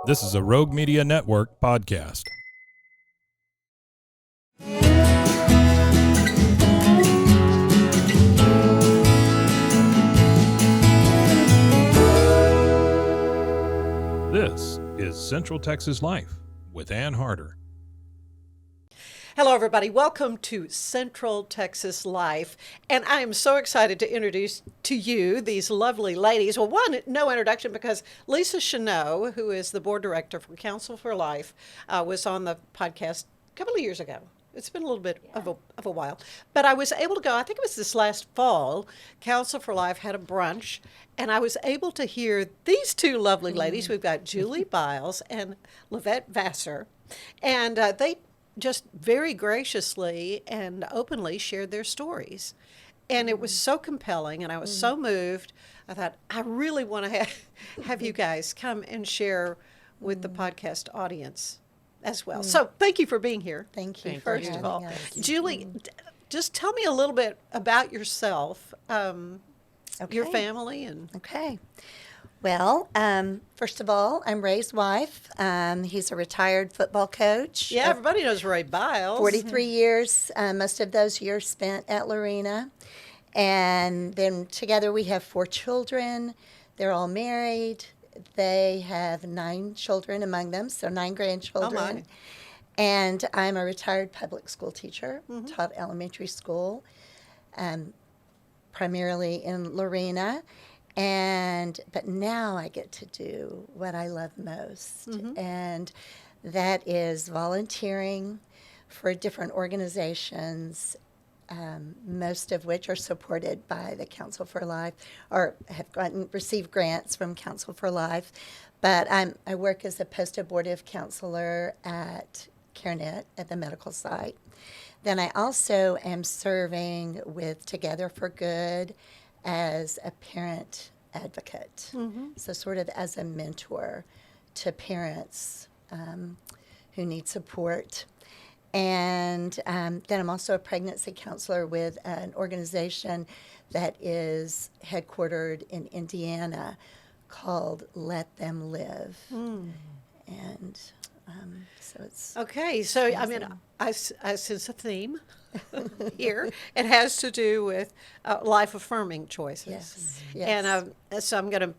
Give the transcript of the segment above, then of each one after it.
This is a Rogue Media Network podcast. This is Central Texas Life with Ann Harder. Hello, everybody. Welcome to Central Texas Life. And I am so excited to introduce to you these lovely ladies. Well, one, no introduction because Lisa Chant, who is the board director for Council for Life, was on the podcast a couple of years ago. It's been a little bit of a while. But I was able to go, I think it was this last fall, Council for Life had a brunch, and I was able to hear these two lovely ladies. We've got Julie Biles and Lovette Vassar. And they just very graciously and openly shared their stories. And it was so compelling, and I was so moved. I thought, I really want to have you guys come and share with the podcast audience as well. So thank you for being here. Thank you. First of all. Julie, just tell me a little bit about yourself, your family. And Okay. Well, first of all, I'm Ray's wife. He's a retired football coach. yeah, everybody knows Ray Biles. 43 years, most of those years spent at Lorena. And then together we have 4 children. They're all married. They have 9 children among them, so 9 grandchildren. Oh, my. And I'm a retired public school teacher, taught elementary school, primarily in Lorena. But now I get to do what I love most, and that is volunteering for different organizations, most of which are supported by the Council for Life or have received grants from Council for Life. But I work as a post-abortive counselor at CareNet at the medical site. Then I also am serving with Together for Good as a parent advocate, so sort of as a mentor to parents who need support. And then I'm also a pregnancy counselor with an organization that is headquartered in Indiana called Let Them Live. And so it's Okay, so I mean, I sense a theme here. It has to do with life-affirming choices. Yes. And so I'm going to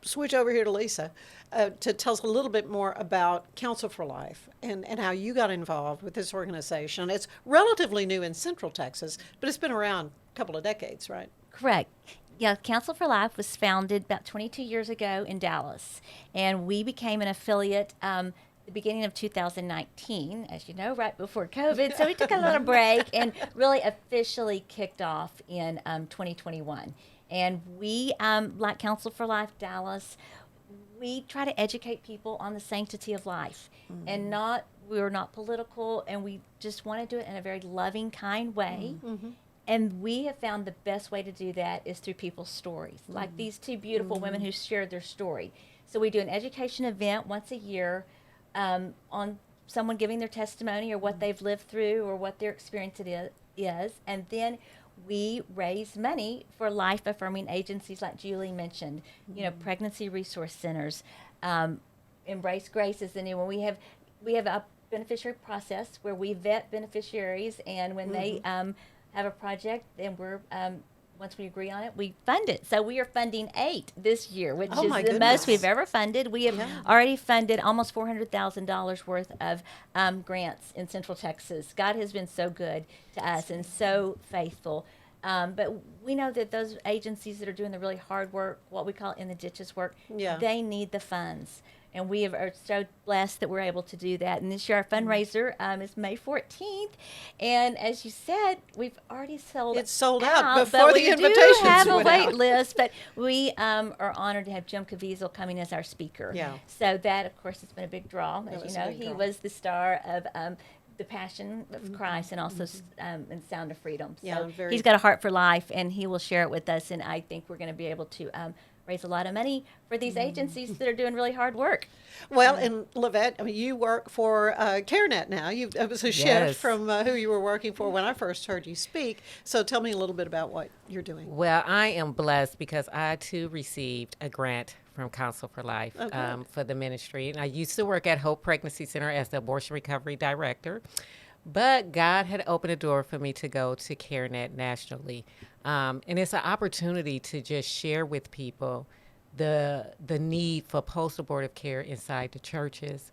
switch over here to Lisa to tell us a little bit more about Council for Life and how you got involved with this organization. It's relatively new in Central Texas, but it's been around a couple of decades, right? Correct. Yeah, Council for Life was founded about 22 years ago in Dallas, and we became an affiliate the beginning of 2019, as you know, right before COVID. So we took a little break and really officially kicked off in 2021. And we, like Council for Life Dallas, we try to educate people on the sanctity of life, and we're not political, and we just want to do it in a very loving, kind way. And we have found the best way to do that is through people's stories, like these 2 beautiful women who shared their story. So we do an education event once a year on someone giving their testimony or what they've lived through or what their experience is. And then we raise money for life-affirming agencies like Julie mentioned, pregnancy resource centers. Embrace Grace is the new one. We have a beneficiary process where we vet beneficiaries, and when they have a project, then we're once we agree on it, we fund it. So we are funding 8 this year, which is the most we've ever funded. We have already funded almost $400,000 worth of grants in Central Texas. God has been so good to us and so faithful. But we know that those agencies that are doing the really hard work, what we call in the ditches work, they need the funds. And we are so blessed that we're able to do that. And this year our fundraiser is May 14th. And as you said, we've already sold It's sold out before but the we invitations do have a went wait out. list. But we are honored to have Jim Caviezel coming as our speaker. Yeah. So that, of course, has been a big draw. That As was you a know, big he draw. was the star of The Passion of Christ and also in Sound of Freedom. Yeah, So very- he's got a heart for life, and he will share it with us. And I think we're going to be able to raise a lot of money for these agencies that are doing really hard work. Well, and Lovette, I mean, you work for CareNet now. It was a shift Yes. from who you were working for when I first heard you speak. So tell me a little bit about what you're doing. Well, I am blessed because I too received a grant from Counsel for Life Okay. for the ministry. And I used to work at Hope Pregnancy Center as the Abortion Recovery Director. But God had opened a door for me to go to CareNet nationally. And it's an opportunity to just share with people the need for post-abortive care inside the churches,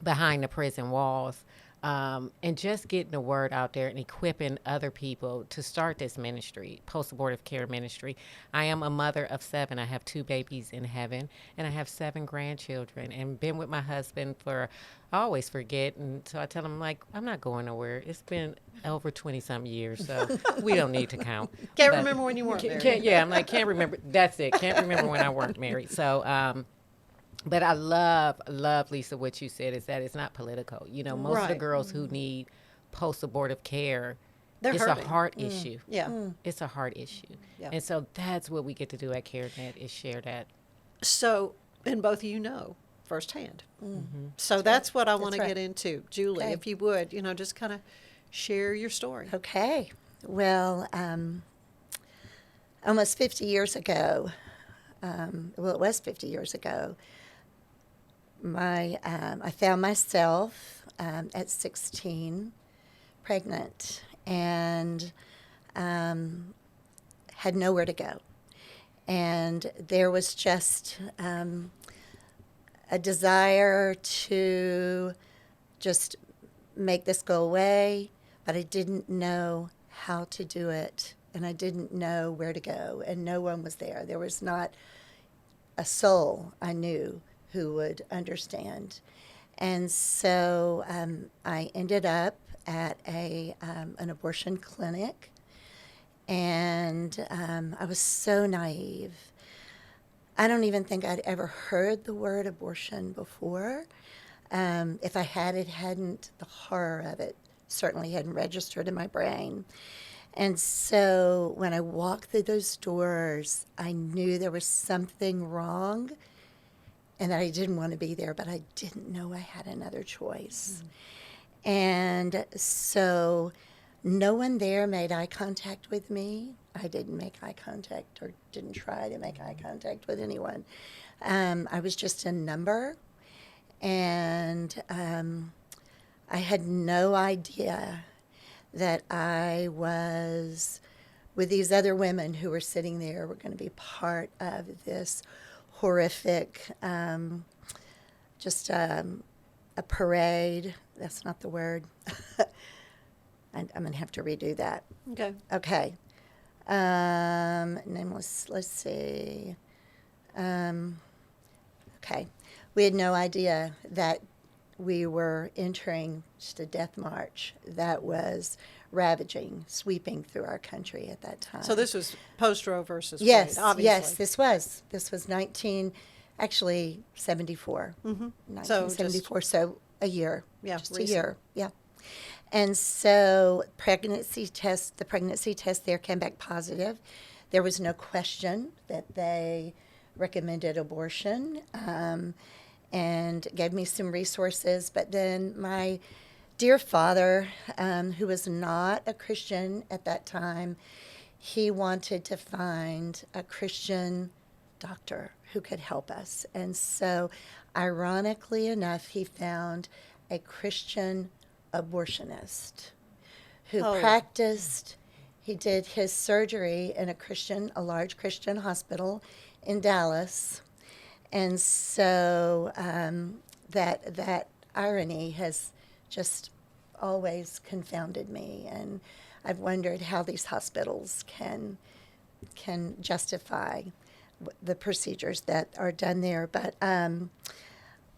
behind the prison walls, and just getting the word out there and equipping other people to start this ministry, post-abortive care ministry. I am a mother of 7. I have 2 babies in heaven, and I have 7 grandchildren, and been with my husband for, I always forget, and so I tell him, like, I'm not going nowhere. It's been over 20-some years, so we don't need to count. Can't But- remember when you weren't married. I'm like, can't remember. That's it. Can't remember when I weren't married. So, but I love, Lisa, what you said is that it's not political. You know, most of the Right. girls who need post-abortive care, They're it's hurting. a heart issue. Yeah. It's a heart issue. Yeah. And so that's what we get to do at CareNet is share that. So, and both of you know firsthand. So that's what I want to right. get into. Julie, Okay. if you would, just kind of share your story. Okay. Well, almost 50 years ago, it was 50 years ago, I found myself at 16 pregnant and had nowhere to go. And there was just a desire to just make this go away, but I didn't know how to do it, and I didn't know where to go, and no one was there. There was not a soul I knew who would understand. And so I ended up at an abortion clinic, and I was so naive. I don't even think I'd ever heard the word abortion before. If I had, it hadn't, the horror of it certainly hadn't registered in my brain. And so when I walked through those doors, I knew there was something wrong and that I didn't want to be there, but I didn't know I had another choice. And so no one there made eye contact with me. I didn't make eye contact or didn't try to make eye contact with anyone. I was just a number, and I had no idea that I was with these other women who were sitting there, were going to be part of this horrific, just a parade. That's not the word. I'm going to have to redo that. Okay. Okay. Nameless, let's see. Okay. We had no idea that we were entering just a death march that was ravaging, sweeping through our country at that time. So this was post Roe versus Yes, Wade, obviously. yes, this was 74. Mm-hmm. 1974, so a year. Yeah, just recent. a year, yeah. And so the pregnancy test there came back positive. There was no question that they recommended abortion and gave me some resources. But then my dear father, who was not a Christian at that time, he wanted to find a Christian doctor who could help us. And so, ironically enough, he found a Christian abortionist who Oh. practiced. He did his surgery in a large Christian hospital in Dallas. And so that irony has just always confounded me. And I've wondered how these hospitals can justify the procedures that are done there. But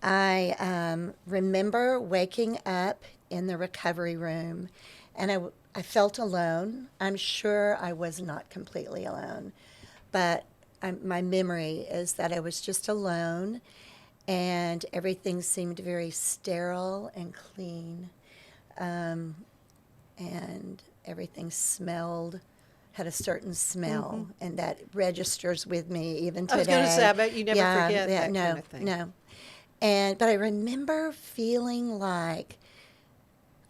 I remember waking up in the recovery room, and I felt alone. I'm sure I was not completely alone, but my memory is that I was just alone, and everything seemed very sterile and clean, and everything had a certain smell, and that registers with me even today. I was going to say, I bet you never forget that no, kind of thing. No. But I remember feeling like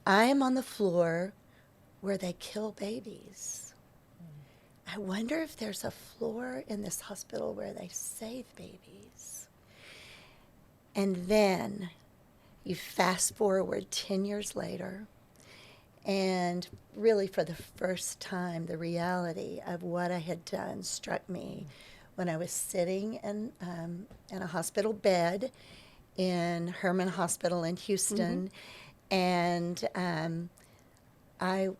I am on the floor where they kill babies. I wonder if there's a floor in this hospital where they save babies. And then you fast forward 10 years later, and really for the first time, the reality of what I had done struck me when I was sitting in a hospital bed in Herman Hospital in Houston, and I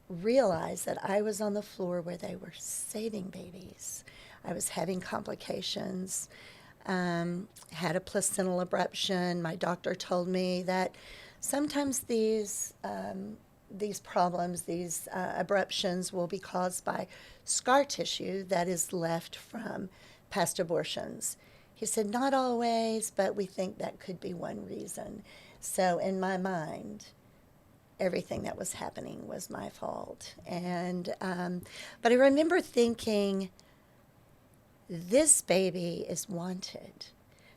realized that I was on the floor where they were saving babies. I was having complications, had a placental abruption. My doctor told me that sometimes these problems, these abruptions will be caused by scar tissue that is left from past abortions. He said, not always, but we think that could be one reason. So in my mind, everything that was happening was my fault. And but I remember thinking, this baby is wanted.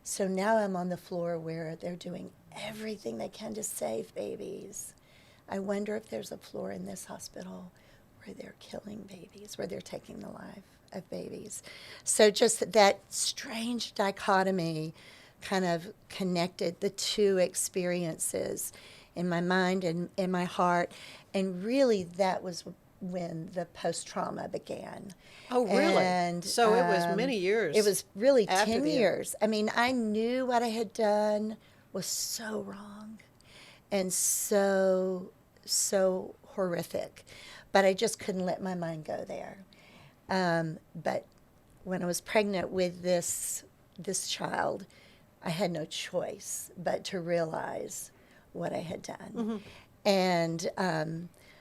So now I'm on the floor where they're doing everything they can to save babies. I wonder if there's a floor in this hospital where they're killing babies, where they're taking the life of babies. So just that strange dichotomy kind of connected the two experiences in my mind and in my heart. And really that was when the post-trauma began. Oh, really? And, so it was many years. It was really after 10 the- years. I mean, I knew what I had done was so wrong and so horrific, but I just couldn't let my mind go there. But when I was pregnant with this child, I had no choice but to realize what I had done. And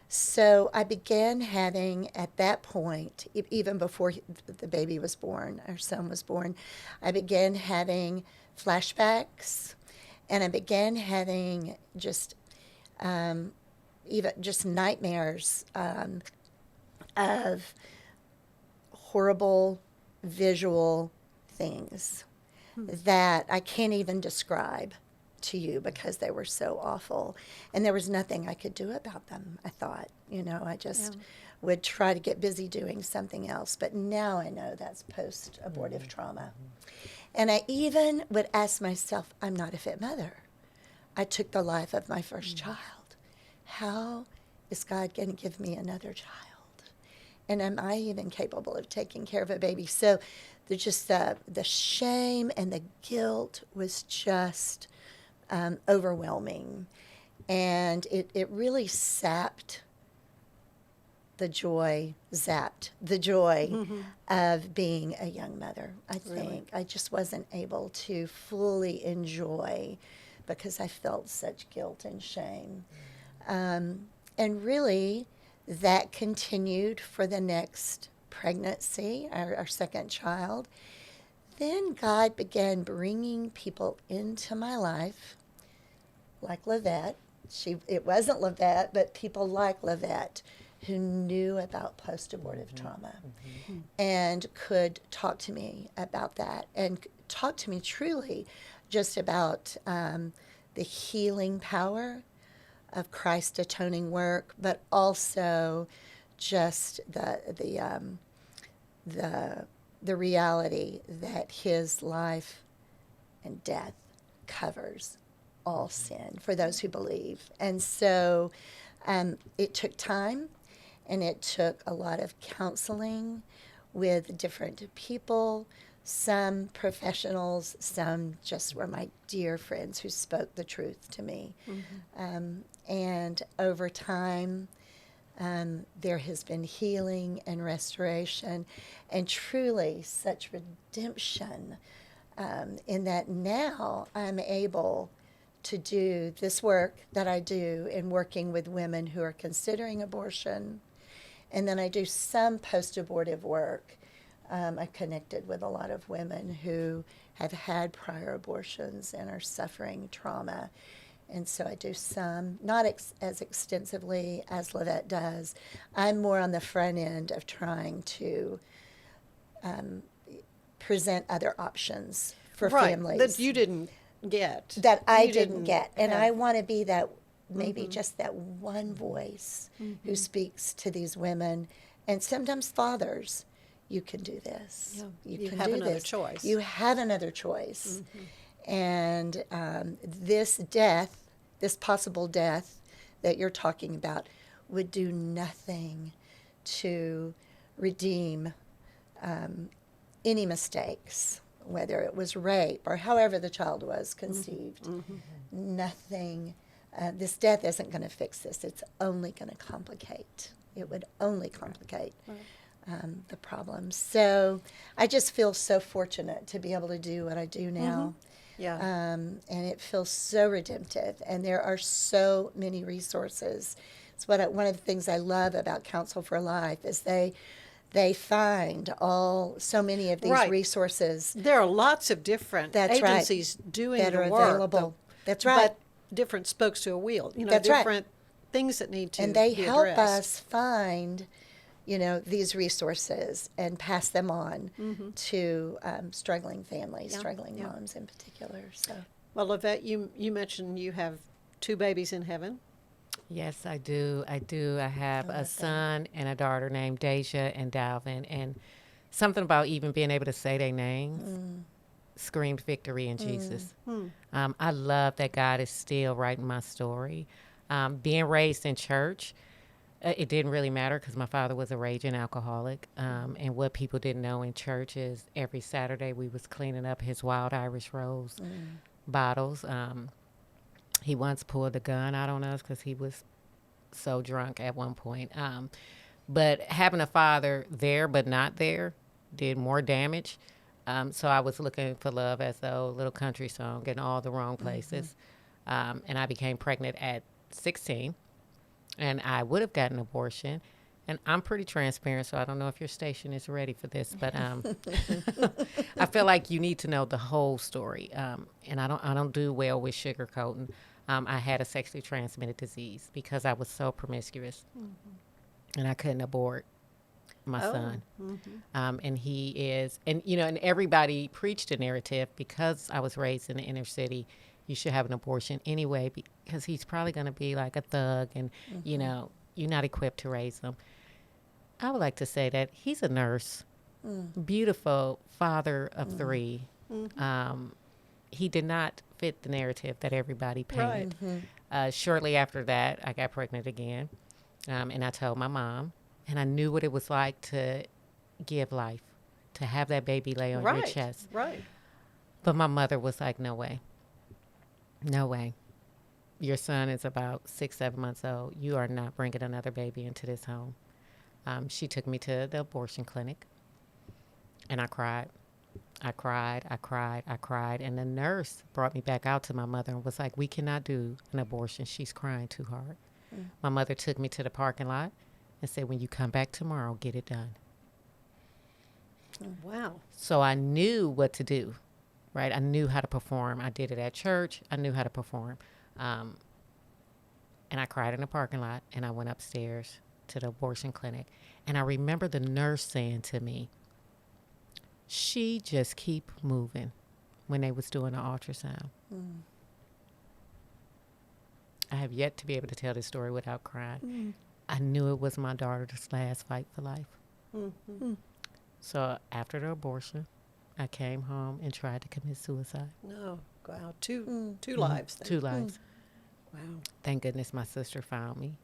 so I began having, at that point, even before the baby was born, our son was born, I began having flashbacks, and I began having just even just nightmares of horrible visual things that I can't even describe to you because they were so awful. And there was nothing I could do about them, I thought. I just would try to get busy doing something else. But now I know that's post-abortive trauma. And I even would ask myself, I'm not a fit mother. I took the life of my first child. How is God going to give me another child? And am I even capable of taking care of a baby? So the shame and the guilt was just overwhelming. And it really zapped the joy of being a young mother, I think. Really? I just wasn't able to fully enjoy because I felt such guilt and shame. And really, that continued for the next pregnancy, our second child. Then God began bringing people into my life, like Lovette. It wasn't Lovette, but people like Lovette who knew about post-abortive trauma and could talk to me about that and talk to me truly just about the healing power of Christ's atoning work, but also just the reality that his life and death covers all sin for those who believe. And so it took time, and it took a lot of counseling with different people, some professionals, some just were my dear friends who spoke the truth to me. And over time, there has been healing and restoration and truly such redemption in that now I'm able to do this work that I do in working with women who are considering abortion. And then I do some post-abortive work. I connected with a lot of women who have had prior abortions and are suffering trauma. And so I do some, not as extensively as Lovette does. I'm more on the front end of trying to present other options for families. That you didn't get. That I didn't get. And I want to be that, maybe just that one voice who speaks to these women and sometimes fathers. You can do this. Yeah. You can have do another this. choice. You have another choice. And this death, this possible death that you're talking about, would do nothing to redeem any mistakes, whether it was rape or however the child was conceived. Nothing. This death isn't going to fix this. It's only going to complicate. It would only complicate the problem. So I just feel so fortunate to be able to do what I do now. Yeah. And it feels so redemptive. And there are so many resources. It's one of the things I love about Counsel for Life is they find so many of these Right. resources There are lots of different That's right. agencies doing that the are work. available. That's right. But different spokes to a wheel. That's right. different things that need to And they be help addressed. us find, these resources and pass them on to struggling families, struggling yeah. moms in particular. So Well, Lovette, you mentioned you have 2 babies in heaven. Yes, I do. I have a son and a daughter named Deja and Dalvin. And something about even being able to say their names screamed victory in Jesus. I love that God is still writing my story. Being raised in church, it didn't really matter because my father was a raging alcoholic. And what people didn't know in church is every Saturday we was cleaning up his Wild Irish Rose bottles. He once pulled a gun out on us because he was so drunk at one point. But having a father there but not there did more damage. So I was looking for love, as the old little country song, in all the wrong places. And I became pregnant at 16. And I would have gotten an abortion. And I'm pretty transparent, so I don't know if your station is ready for this, but I feel like you need to know the whole story. And I don't do well with sugarcoating. I had a sexually transmitted disease because I was so promiscuous, and I couldn't abort my son. And he is, and everybody preached a narrative because I was raised in the inner city. You should have an abortion anyway because he's probably going to be like a thug, and you're not equipped to raise him. I would like to say that he's a nurse, beautiful father of 3. He did not fit the narrative that everybody painted. Shortly after that, I got pregnant again, and I told my mom, and I knew what it was like to give life, to have that baby lay on your chest. Right. But my mother was like, no way. No way. Your son is about 6, 7 months old. You are not bringing another baby into this home. She took me to the abortion clinic, and I cried. I cried. And the nurse brought me back out to my mother and was like, we cannot do an abortion. She's crying too hard. My mother took me to the parking lot and said, when you come back tomorrow, get it done. Wow. So I knew what to do, right? I knew how to perform. I did it at church. I knew how to perform. And I cried in the parking lot, and I went upstairs to the abortion clinic. And I remember the nurse saying to me, she just keep moving when they was doing the ultrasound. I have yet to be able to tell this story without crying. I knew it was my daughter's last fight for life. So after the abortion, I came home and tried to commit suicide. No. Wow. Two lives. Then. 2 lives. Wow. Thank goodness my sister found me.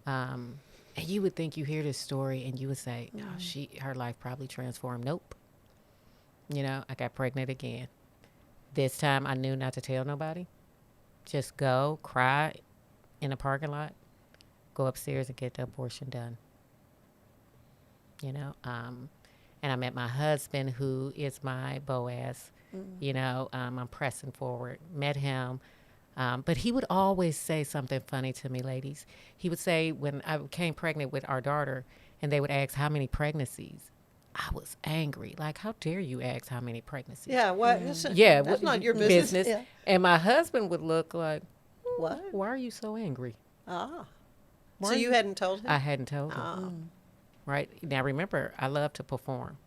And you would think you hear this story and you would say, oh, her life probably transformed. Nope. I got pregnant again. This time I knew not to tell nobody. Just go, cry in a parking lot, go upstairs and get the abortion done. And I met my husband, who is my Boaz. I'm pressing forward. Met him. But he would always say something funny to me, ladies. He would say, when I became pregnant with our daughter, and they would ask how many pregnancies, I was angry. Like, how dare you ask how many pregnancies? Yeah. What? Yeah. That's not your business. Yeah. And my husband would look like, What? why are you so angry? Ah. Why So are you hadn't told him? I hadn't told him. Ah. Right? Now, remember, I love to perform.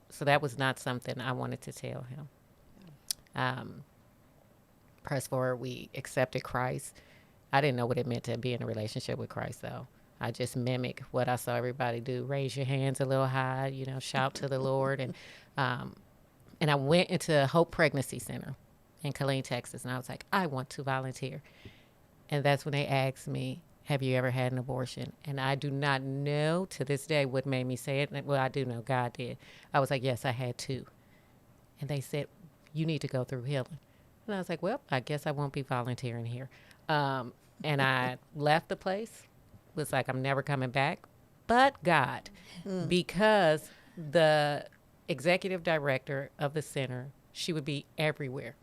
So that was not something I wanted to tell him. Press forward, we accepted Christ. I didn't know what it meant to be in a relationship with Christ, though. I just mimic what I saw everybody do. Raise your hands a little high, shout to the Lord. And I went into Hope Pregnancy Center. in Killeen, Texas. And I was like, I want to volunteer. And that's when they asked me, have you ever had an abortion? And I do not know to this day what made me say it. Well, I do know God did. I was like, yes, I had two. And they said, you need to go through healing. And I was like, well, I guess I won't be volunteering here. And I left the place, was like, I'm never coming back. But God, because the executive director of the center, she would be everywhere.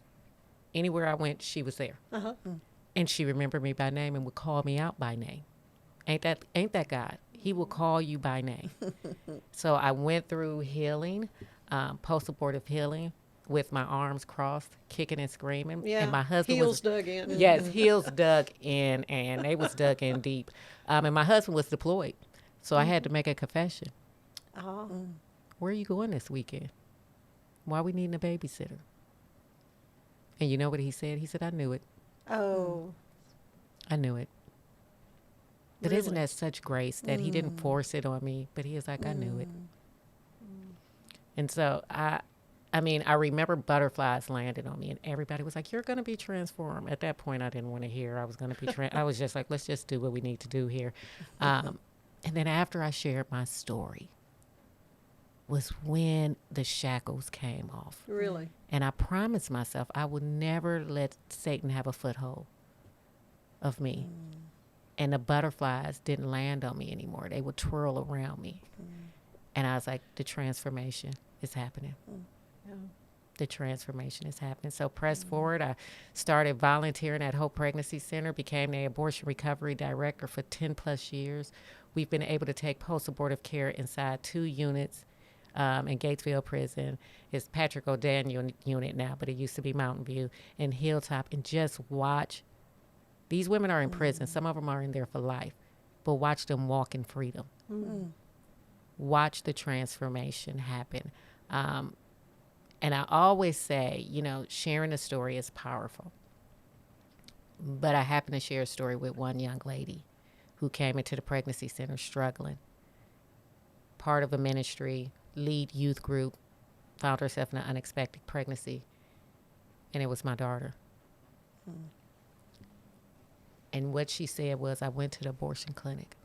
Anywhere I went, she was there. Uh-huh. And she remembered me by name and would call me out by name. Ain't that God? He will call you by name. So I went through healing, post-abortive healing, with my arms crossed, kicking and screaming. Yeah. And my husband Heels dug in. Yes, heels dug in, and they was dug in deep. And my husband was deployed, so I had to make a confession. Oh. Where are you going this weekend? Why are we needing a babysitter? And you know what he said? He said, I knew it. Oh. I knew it. But isn't Really? that such grace that he didn't force it on me, but he was like, I knew it. And so I remember butterflies landed on me, and everybody was like, you're going to be transformed. At that point, I didn't want to hear I was going to be I was just like, let's just do what we need to do here. And then after I shared my story was when the shackles came off. Really? And I promised myself I would never let Satan have a foothold of me. And the butterflies didn't land on me anymore. They would twirl around me. And I was like, the transformation is happening. Yeah. The transformation is happening. So press forward. I started volunteering at Hope Pregnancy Center, became the abortion recovery director for 10 plus years. We've been able to take post-abortive care inside 2 units in Gatesville Prison. It's Patrick O'Daniel unit now, but it used to be Mountain View and Hilltop, and just watch. These women are in prison. Some of them are in there for life, but watch them walk in freedom. Watch the transformation happen. And I always say, sharing a story is powerful. But I happen to share a story with one young lady who came into the pregnancy center struggling. Part of a ministry, lead youth group, found herself in an unexpected pregnancy. And it was my daughter. And what she said was, I went to the abortion clinic.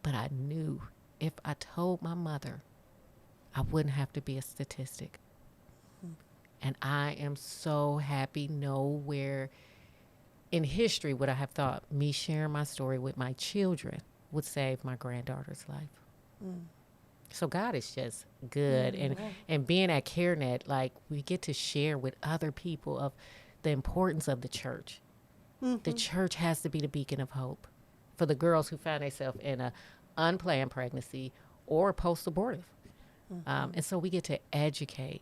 But I knew if I told my mother, I wouldn't have to be a statistic. And I am so happy. Nowhere in history would I have thought me sharing my story with my children would save my granddaughter's life. So God is just good. And being at CareNet, like, we get to share with other people of the importance of the church. The church has to be the beacon of hope for the girls who find themselves in a unplanned pregnancy or post-abortive. And so we get to educate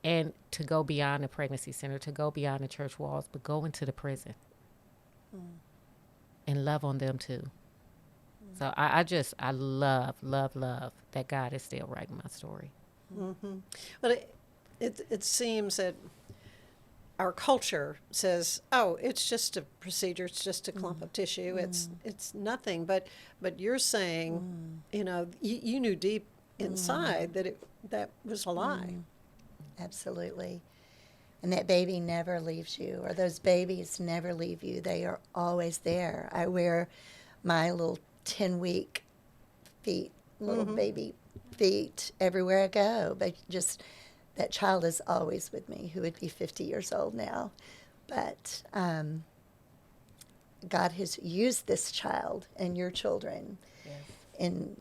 and to go beyond the pregnancy center, to go beyond the church walls, but go into the prison and love on them too. So I love that God is still writing my story. But it seems that our culture says, oh, it's just a procedure, it's just a clump of tissue, it's nothing. But you're saying, you knew deep inside that was a lie. Absolutely. And that baby never leaves you, or those babies never leave you. They are always there. I wear my little 10-week feet, little baby feet everywhere I go. But just that child is always with me, who would be 50 years old now. But God has used this child and your children in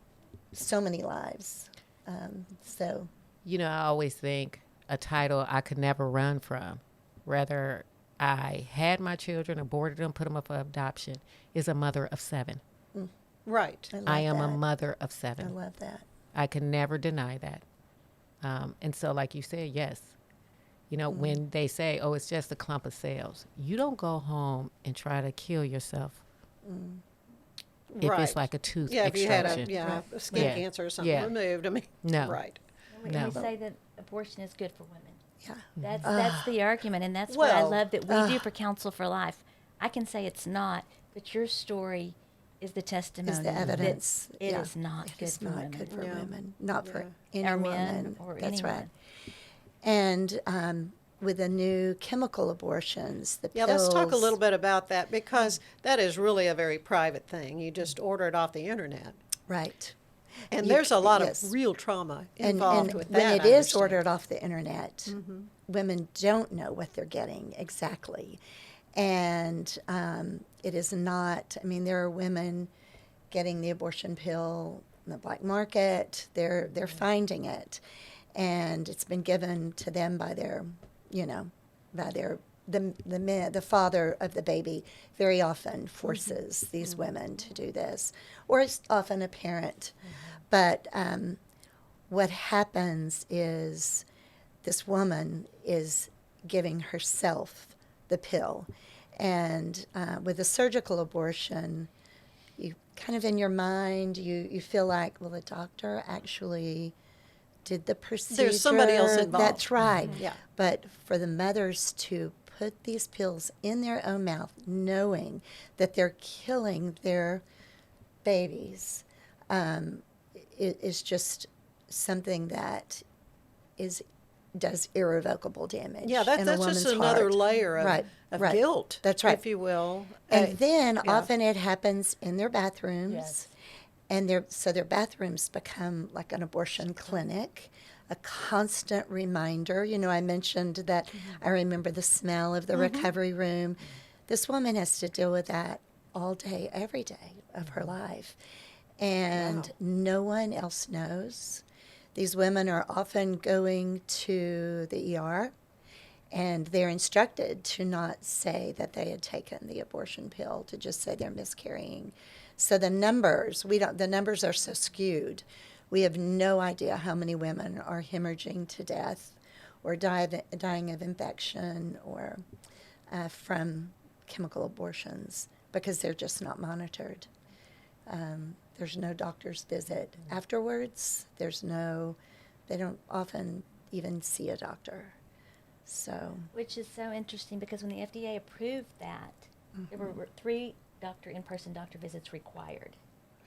so many lives. I always think a title I could never run from, whether I had my children, aborted them, put them up for adoption, is a mother of 7. Right. I am a mother of 7. I love that. I can never deny that. And so, like you said, yes. When they say, oh, it's just a clump of cells, you don't go home and try to kill yourself. If it's like a tooth if you had extraction. a skin cancer or something removed, No. Right. We say that abortion is good for women. Yeah. That's the argument, and that's what I Well, love that we do for Counsel for Life. I can say it's not, but your story is the testimony. Is the evidence. That it is not It good is for not women. good for Yeah. women. Not for any Or woman. men or That's anyone. right. And with the new chemical abortions, the Yeah, pills. let's talk a little bit about that, because that is really a very private thing. You just order it off the internet. Right. And You there's a lot yes. of real trauma And involved with when that. it I is understand. ordered off the internet, women don't know what they're getting exactly. And it is not, I mean, there are women getting the abortion pill in the black market. They're finding it. And it's been given to them by their, by their, the father of the baby very often forces these women to do this. Or it's often a parent. But what happens is this woman is giving herself the pill. And with a surgical abortion, you kind of in your mind, you feel like, well, the doctor actually did the procedure. There's somebody else involved. That's right. Yeah. But for the mothers to put these pills in their own mouth, knowing that they're killing their babies, is just something that does irrevocable damage. Yeah, in a that's woman's just another heart. layer of, Right, of right. guilt, That's right. if you will. And then yeah. often it happens in their bathrooms. Yes. And their bathrooms become like an abortion clinic, a constant reminder. I mentioned that I remember the smell of the recovery room. This woman has to deal with that all day, every day of her life. And no one else knows. These women are often going to the ER, and they're instructed to not say that they had taken the abortion pill, to just say they're miscarrying. So the numbers are so skewed. We have no idea how many women are hemorrhaging to death or dying of infection or from chemical abortions, because they're just not monitored. There's no doctor's visit afterwards. They don't often even see a doctor. So, Which is so interesting, because when the FDA approved that, there were 3 in-person doctor visits required.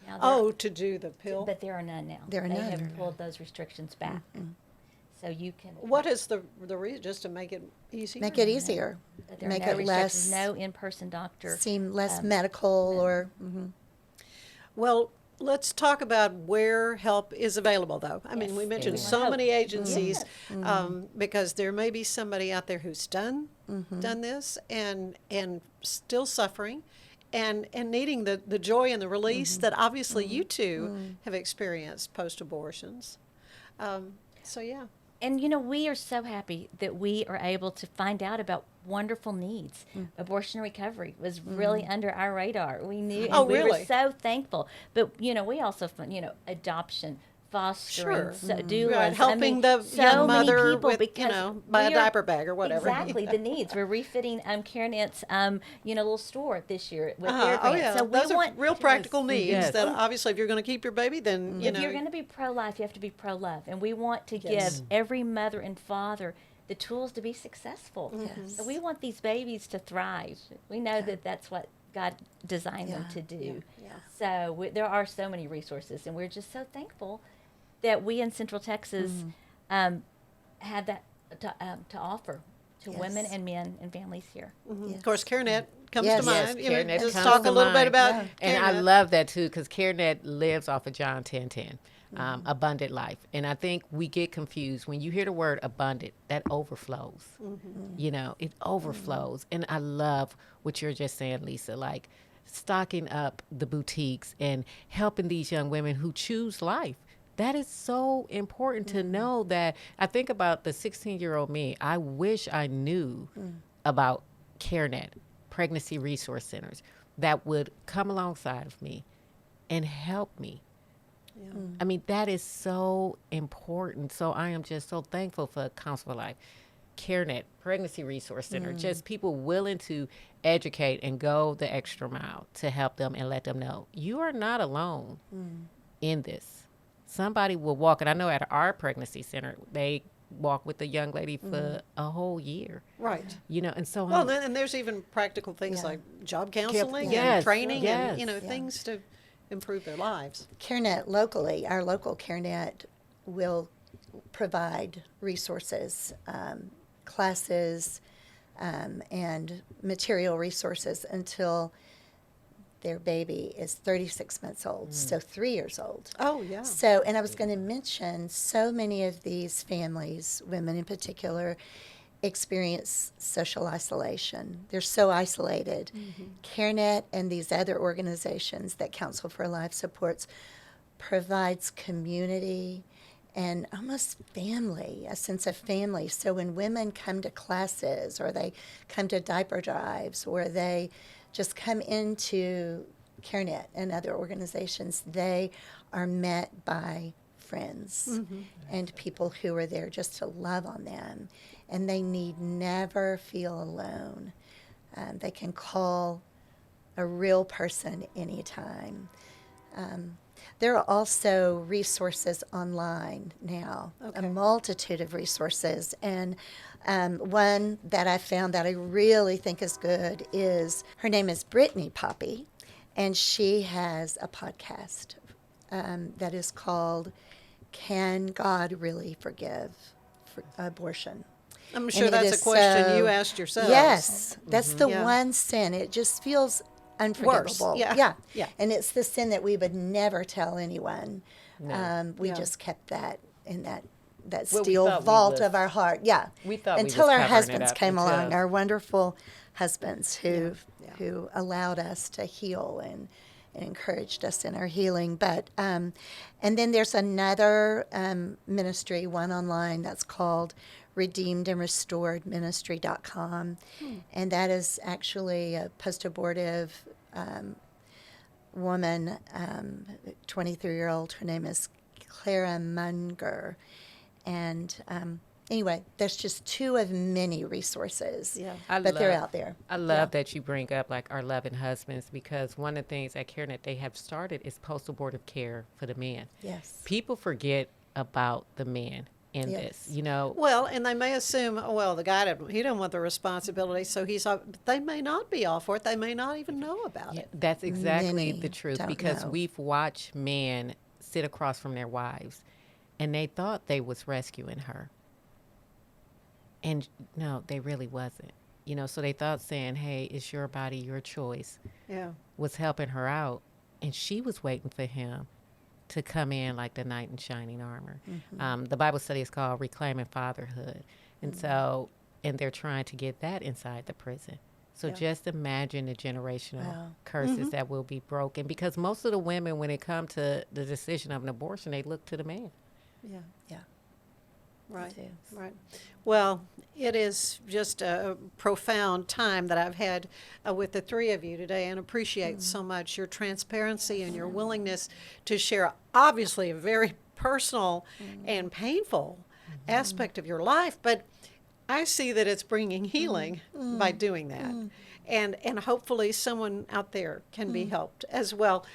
Now To do the pill? but there are none now. There are they none. have pulled those restrictions back. So you can. What is the reason? Just to make it easier? make it easier, But there are make no it restrictions, less no in-person doctor. seem less medical or. Well, let's talk about where help is available, though. I mean, we Yes, mentioned everyone so help. many agencies, Yes. because there may be somebody out there who's done this and still suffering, and needing the joy and the release that obviously you two have experienced post-abortions. So yeah. And we are so happy that we are able to find out about wonderful needs. Abortion recovery was really under our radar. We knew, and we were really? so thankful. But we also adoption, fostering, Sure. doulas, Right, helping the so young many mother people, with, because buy a we are- diaper bag or whatever. Exactly, the needs. We're refitting CareNet's little store this year with their Oh grant. yeah, So we those want are real practical needs Yes. that obviously, if you're going to keep your baby, then if you're going to be pro-life, you have to be pro-love, and we want to Yes. give every mother and father the tools to be successful. Yes. So we want these babies to thrive. We know that that's what God designed them to do. Yeah. So there are so many resources, and we're just so thankful that we in Central Texas had that to offer to women Yes. and men and families here. Yes. Of course, CareNet comes Yes. to Yes, mind. CareNet Just comes talk to a little bit mind. about Yeah. And I CareNet. love that too, because CareNet lives off of John 10:10, abundant life. And I think we get confused when you hear the word abundant. That overflows. It overflows. And I love what you're just saying, Lisa. Like stocking up the boutiques and helping these young women who choose life. That is so important to know. That I think about the 16-year-old me. I wish I knew about CareNet, pregnancy resource centers, that would come alongside of me and help me. I mean, that is so important. So I am just so thankful for Council for Life, CareNet, Pregnancy Resource Center, just people willing to educate and go the extra mile to help them and let them know you are not alone in this. Somebody will walk, and I know at our pregnancy center, they walk with the young lady for a whole year. Right. And so Well, and there's even practical things Yeah. like job counseling Yes, and training and, yes. things to improve their lives. CareNet locally, our local CareNet will provide resources classes and material resources until their baby is 36 months old, so 3 years old. Oh, yeah. So, and I was going to mention, so many of these families, women in particular, experience social isolation. They're so isolated. CareNet and these other organizations that Council for Life supports provides community and almost family, a sense of family. So when women come to classes or they come to diaper drives or they just come into CareNet and other organizations, they are met by friends and people who are there just to love on them. And they need never feel alone. They can call a real person anytime. There are also resources online now, a multitude of resources. And one that I found that I really think is good is, her name is Brittany Poppy, and she has a podcast that is called Can God Really Forgive Abortion? I'm sure And it that's is a question so- you asked yourself. Yes, that's the Yeah. one sin. It just feels unforgivable. Yeah. And it's the sin that we would never tell anyone. We Yeah. just kept that in that Well, we steel thought we vault was- of our heart. Yeah. We thought we until was our covering it husbands up came until- along, our wonderful husbands Yeah. who allowed us to heal and encouraged us in our healing. But and then there's another ministry, one online, that's called redeemedandrestoredministry.com. And that is actually a post-abortive woman, 23-year-old. Her name is Clara Munger. And anyway, there's just two of many resources, Yeah. but they're out there. I love that you bring up like our loving husbands, because one of the things at CareNet they have started is post-abortive care for the men. Yes. People forget about the men in Yes. this, you know. Well, and they may assume, oh, well, the guy didn't want the responsibility, so he's off. They may not be all for it. They may not even know about it. That's exactly Many the truth, don't because know. we've watched men sit across from their wives and they thought they was rescuing her. And no, they really wasn't. You know, so they thought saying, hey, it's your body, your choice, Yeah. was helping her out. And she was waiting for him to come in like the knight in shining armor. The Bible study is called Reclaiming Fatherhood. And so, and they're trying to get that inside the prison. So Yeah. just imagine the generational Wow. curses that will be broken, because most of the women, when it comes to the decision of an abortion, they look to the man. Yeah. Yeah. Right. do. Right. Well, it is just a profound time that I've had with the three of you today, and appreciate so much your transparency and your willingness to share, obviously, a very personal and painful aspect of your life, but I see that it's bringing healing by doing that. And hopefully someone out there can be helped as well.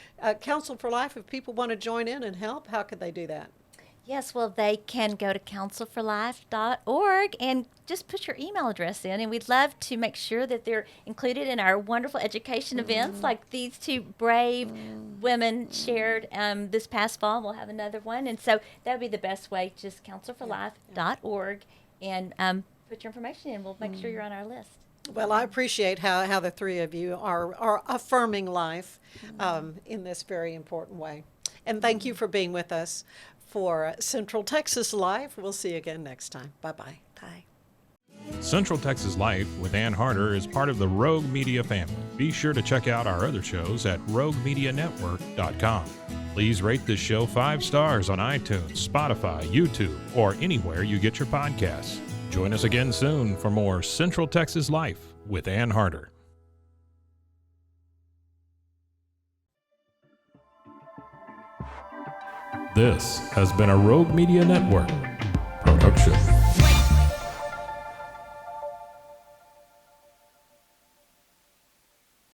Council for Life, if people want to join in and help, how could they do that? Yes, well, they can go to councilforlife.org and just put your email address in, and we'd love to make sure that they're included in our wonderful education events like these two brave women shared this past fall. We'll have another one, and so that would be the best way, just councilforlife.org, and put your information in. We'll make sure you're on our list. Well, I appreciate how the three of you are affirming life in this very important way. And thank you for being with us for Central Texas Life. We'll see you again next time. Bye-bye. Bye. Central Texas Life with Ann Harder is part of the Rogue Media family. Be sure to check out our other shows at roguemedianetwork.com. Please rate this show 5 stars on iTunes, Spotify, YouTube, or anywhere you get your podcasts. Join us again soon for more Central Texas Life with Ann Harder. This has been a Rogue Media Network production.